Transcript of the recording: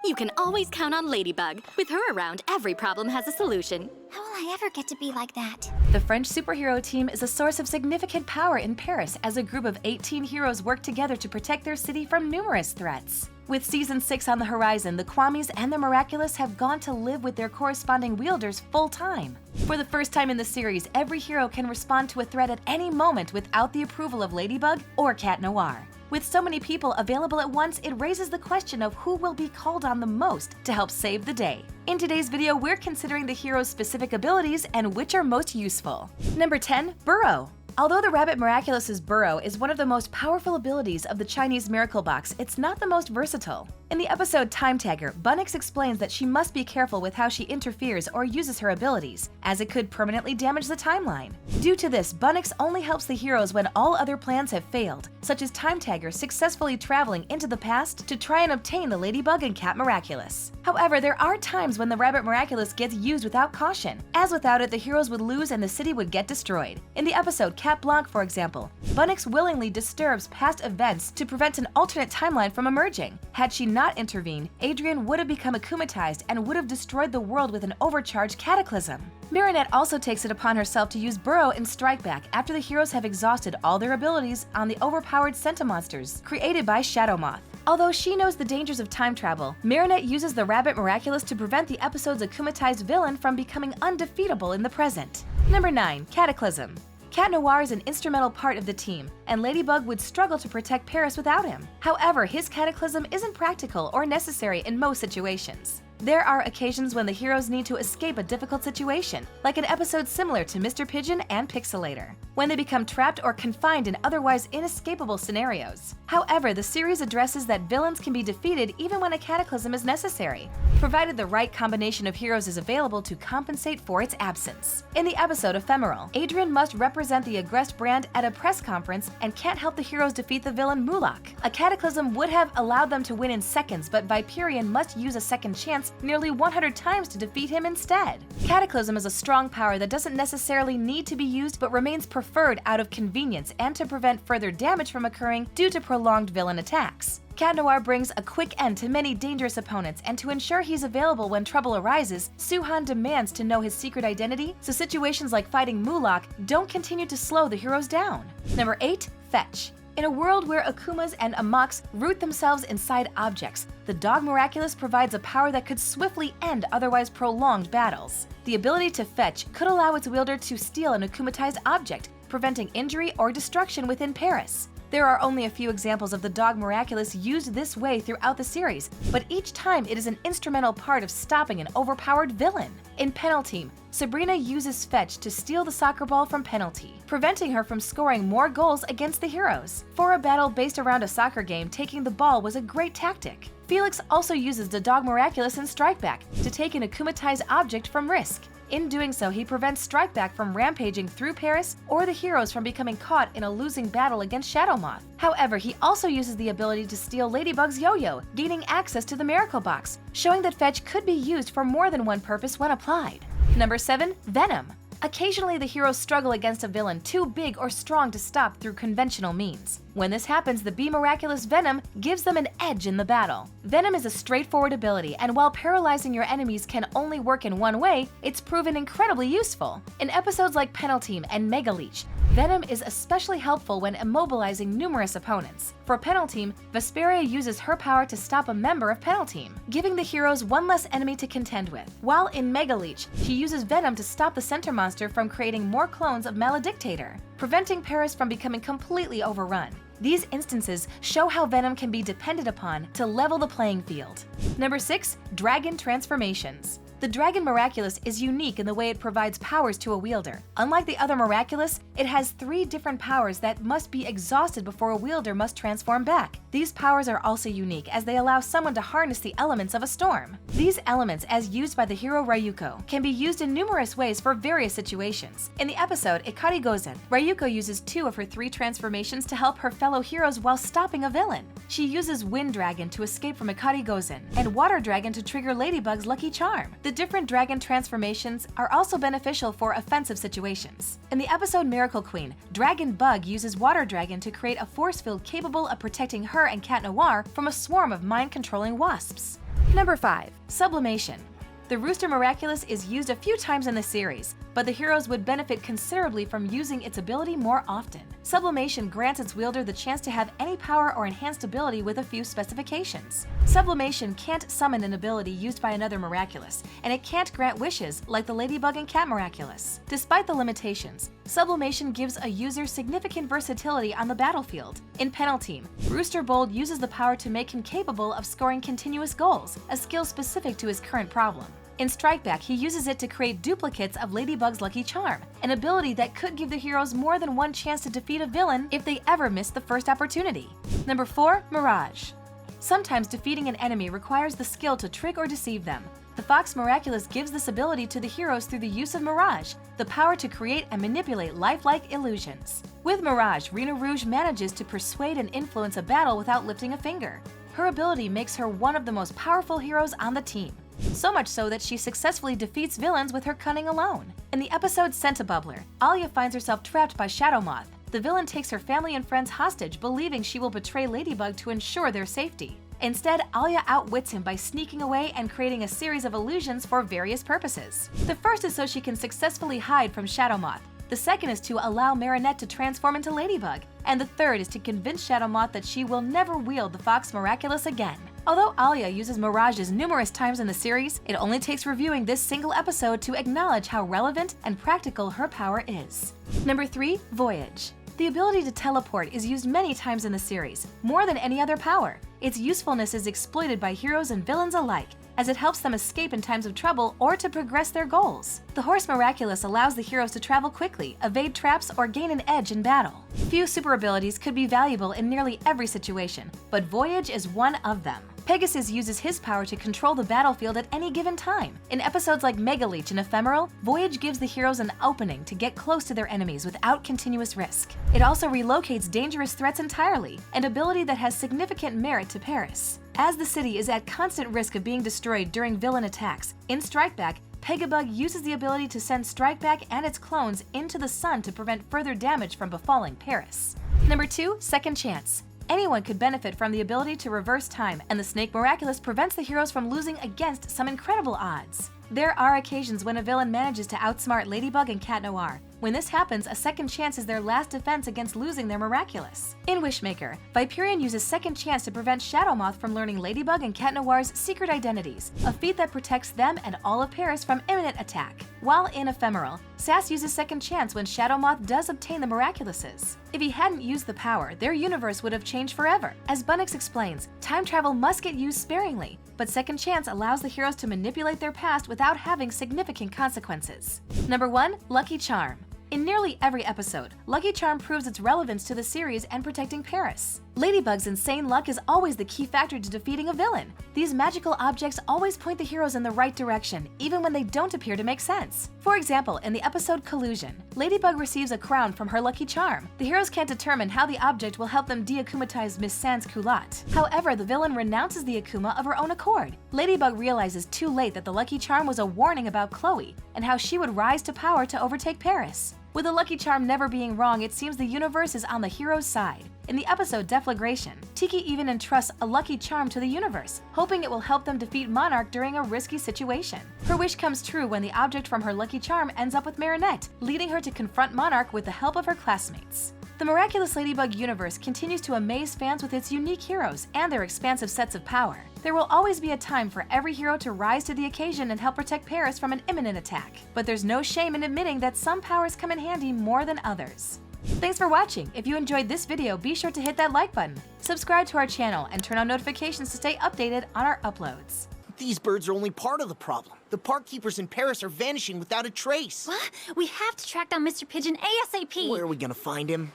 You can always count on Ladybug. With her around, every problem has a solution. How will I ever get to be like that? The French superhero team is a source of significant power in Paris as a group of 18 heroes work together to protect their city from numerous threats. With Season 6 on the horizon, the Kwamis and the Miraculous have gone to live with their corresponding wielders full-time. For the first time in the series, every hero can respond to a threat at any moment without the approval of Ladybug or Cat Noir. With so many people available at once, it raises the question of who will be called on the most to help save the day. In today's video, we're considering the heroes' specific abilities and which are most useful. Number 10. Burrow. Although the Rabbit Miraculous's Burrow is one of the most powerful abilities of the Chinese Miracle Box, it's not the most versatile. In the episode Time Tagger, Bunnix explains that she must be careful with how she interferes or uses her abilities, as it could permanently damage the timeline. Due to this, Bunnix only helps the heroes when all other plans have failed, such as Time Tagger successfully traveling into the past to try and obtain the Ladybug and Cat Miraculous. However, there are times when the Rabbit Miraculous gets used without caution, as without it the heroes would lose and the city would get destroyed. In the episode Cat Blanc, for example, Bunnix willingly disturbs past events to prevent an alternate timeline from emerging. Had she not intervened, Adrian would have become akumatized and would have destroyed the world with an overcharged cataclysm. Marinette also takes it upon herself to use Burrow in Strike Back after the heroes have exhausted all their abilities on the overpowered Centimonsters created by Shadow Moth. Although she knows the dangers of time travel, Marinette uses the Rabbit Miraculous to prevent the episode's akumatized villain from becoming undefeatable in the present. Number 9. Cataclysm. Cat Noir is an instrumental part of the team, and Ladybug would struggle to protect Paris without him. However, his cataclysm isn't practical or necessary in most situations. There are occasions when the heroes need to escape a difficult situation, like an episode similar to Mr. Pigeon and Pixelator, when they become trapped or confined in otherwise inescapable scenarios. However, the series addresses that villains can be defeated even when a cataclysm is necessary, provided the right combination of heroes is available to compensate for its absence. In the episode Ephemeral, Adrian must represent the aggressed brand at a press conference and can't help the heroes defeat the villain Mulak. A cataclysm would have allowed them to win in seconds, but Viperion must use a second chance nearly 100 times to defeat him instead. Cataclysm is a strong power that doesn't necessarily need to be used but remains preferred out of convenience and to prevent further damage from occurring due to prolonged villain attacks. Cat Noir brings a quick end to many dangerous opponents, and to ensure he's available when trouble arises, Suhan demands to know his secret identity so situations like fighting Mulak don't continue to slow the heroes down. Number 8. Fetch. In a world where Akumas and Amaks root themselves inside objects, the Dog Miraculous provides a power that could swiftly end otherwise prolonged battles. The ability to fetch could allow its wielder to steal an akumatized object, preventing injury or destruction within Paris. There are only a few examples of the Dog Miraculous used this way throughout the series, but each time it is an instrumental part of stopping an overpowered villain. In Penalty, Sabrina uses Fetch to steal the soccer ball from Penalty, preventing her from scoring more goals against the heroes. For a battle based around a soccer game, taking the ball was a great tactic. Felix also uses the Dog Miraculous in Strike Back to take an akumatized object from Risk. In doing so, he prevents Strike Back from rampaging through Paris or the heroes from becoming caught in a losing battle against Shadow Moth. However, he also uses the ability to steal Ladybug's yo-yo, gaining access to the Miracle Box, showing that Fetch could be used for more than one purpose when applied. Number 7. Venom. Occasionally, the heroes struggle against a villain too big or strong to stop through conventional means. When this happens, the Bee Miraculous Venom gives them an edge in the battle. Venom is a straightforward ability, and while paralyzing your enemies can only work in one way, it's proven incredibly useful. In episodes like Penalty and Mega Leech, Venom is especially helpful when immobilizing numerous opponents. For Penalty, Vesperia uses her power to stop a member of Penalty, giving the heroes one less enemy to contend with. While in Mega Leech, she uses Venom to stop the Center Monster from creating more clones of Maledictator, preventing Paris from becoming completely overrun. These instances show how Venom can be depended upon to level the playing field. Number 6. Dragon Transformations. The Dragon Miraculous is unique in the way it provides powers to a wielder. Unlike the other Miraculous, it has 3 different powers that must be exhausted before a wielder must transform back. These powers are also unique as they allow someone to harness the elements of a storm. These elements, as used by the hero Ryuko, can be used in numerous ways for various situations. In the episode Ikari Gozen, Ryuko uses 2 of her 3 transformations to help her fellow heroes while stopping a villain. She uses Wind Dragon to escape from Ikari Gozen, and Water Dragon to trigger Ladybug's lucky charm. The different dragon transformations are also beneficial for offensive situations. In the episode Miracle Queen, Dragon Bug uses Water Dragon to create a force field capable of protecting her and Cat Noir from a swarm of mind-controlling wasps. Number 5. Sublimation. The Rooster Miraculous is used a few times in the series, but the heroes would benefit considerably from using its ability more often. Sublimation grants its wielder the chance to have any power or enhanced ability with a few specifications. Sublimation can't summon an ability used by another Miraculous, and it can't grant wishes like the Ladybug and Cat Miraculous. Despite the limitations, Sublimation gives a user significant versatility on the battlefield. In Penalty, Rooster Bold uses the power to make him capable of scoring continuous goals, a skill specific to his current problem. In Strike Back, he uses it to create duplicates of Ladybug's Lucky Charm, an ability that could give the heroes more than one chance to defeat a villain if they ever miss the first opportunity. Number 4. Mirage. Sometimes defeating an enemy requires the skill to trick or deceive them. The Fox Miraculous gives this ability to the heroes through the use of Mirage, the power to create and manipulate lifelike illusions. With Mirage, Rena Rouge manages to persuade and influence a battle without lifting a finger. Her ability makes her one of the most powerful heroes on the team. So much so that she successfully defeats villains with her cunning alone. In the episode Scent-a-Bubbler, Alia finds herself trapped by Shadow Moth. The villain takes her family and friends hostage, believing she will betray Ladybug to ensure their safety. Instead, Alia outwits him by sneaking away and creating a series of illusions for various purposes. The first is so she can successfully hide from Shadow Moth. The second is to allow Marinette to transform into Ladybug. And the third is to convince Shadow Moth that she will never wield the Fox Miraculous again. Although Alia uses Mirages numerous times in the series, it only takes reviewing this single episode to acknowledge how relevant and practical her power is. Number 3. Voyage. The ability to teleport is used many times in the series, more than any other power. Its usefulness is exploited by heroes and villains alike, as it helps them escape in times of trouble or to progress their goals. The Horse Miraculous allows the heroes to travel quickly, evade traps, or gain an edge in battle. Few super abilities could be valuable in nearly every situation, but Voyage is one of them. Pegasus uses his power to control the battlefield at any given time. In episodes like Mega Leech and Ephemeral, Voyage gives the heroes an opening to get close to their enemies without continuous risk. It also relocates dangerous threats entirely, an ability that has significant merit to Paris. As the city is at constant risk of being destroyed during villain attacks, in Strike Back, Pegabug uses the ability to send Strike Back and its clones into the sun to prevent further damage from befalling Paris. Number 2. Second Chance. Anyone could benefit from the ability to reverse time, and the Snake Miraculous prevents the heroes from losing against some incredible odds. There are occasions when a villain manages to outsmart Ladybug and Cat Noir. When this happens, a second chance is their last defense against losing their Miraculous. In Wishmaker, Viperion uses Second Chance to prevent Shadow Moth from learning Ladybug and Cat Noir's secret identities, a feat that protects them and all of Paris from imminent attack. While in Ephemeral, Sass uses Second Chance when Shadow Moth does obtain the Miraculouses. If he hadn't used the power, their universe would have changed forever. As Bunnix explains, time travel must get used sparingly, but Second Chance allows the heroes to manipulate their past without having significant consequences. Number 1. Lucky Charm. In nearly every episode, Lucky Charm proves its relevance to the series and protecting Paris. Ladybug's insane luck is always the key factor to defeating a villain. These magical objects always point the heroes in the right direction, even when they don't appear to make sense. For example, in the episode Collusion, Ladybug receives a crown from her Lucky Charm. The heroes can't determine how the object will help them de-akumatize Miss Sans culotte. However, the villain renounces the Akuma of her own accord. Ladybug realizes too late that the Lucky Charm was a warning about Chloe, and how she would rise to power to overtake Paris. With the Lucky Charm never being wrong, it seems the universe is on the hero's side. In the episode Deflagration, Tiki even entrusts a Lucky Charm to the universe, hoping it will help them defeat Monarch during a risky situation. Her wish comes true when the object from her Lucky Charm ends up with Marinette, leading her to confront Monarch with the help of her classmates. The Miraculous Ladybug universe continues to amaze fans with its unique heroes and their expansive sets of power. There will always be a time for every hero to rise to the occasion and help protect Paris from an imminent attack. But there's no shame in admitting that some powers come in handy more than others. Thanks for watching. If you enjoyed this video, be sure to hit that like button, subscribe to our channel, and turn on notifications to stay updated on our uploads. These birds are only part of the problem. The park keepers in Paris are vanishing without a trace. What? We have to track down Mr. Pigeon ASAP. Where are we gonna find him?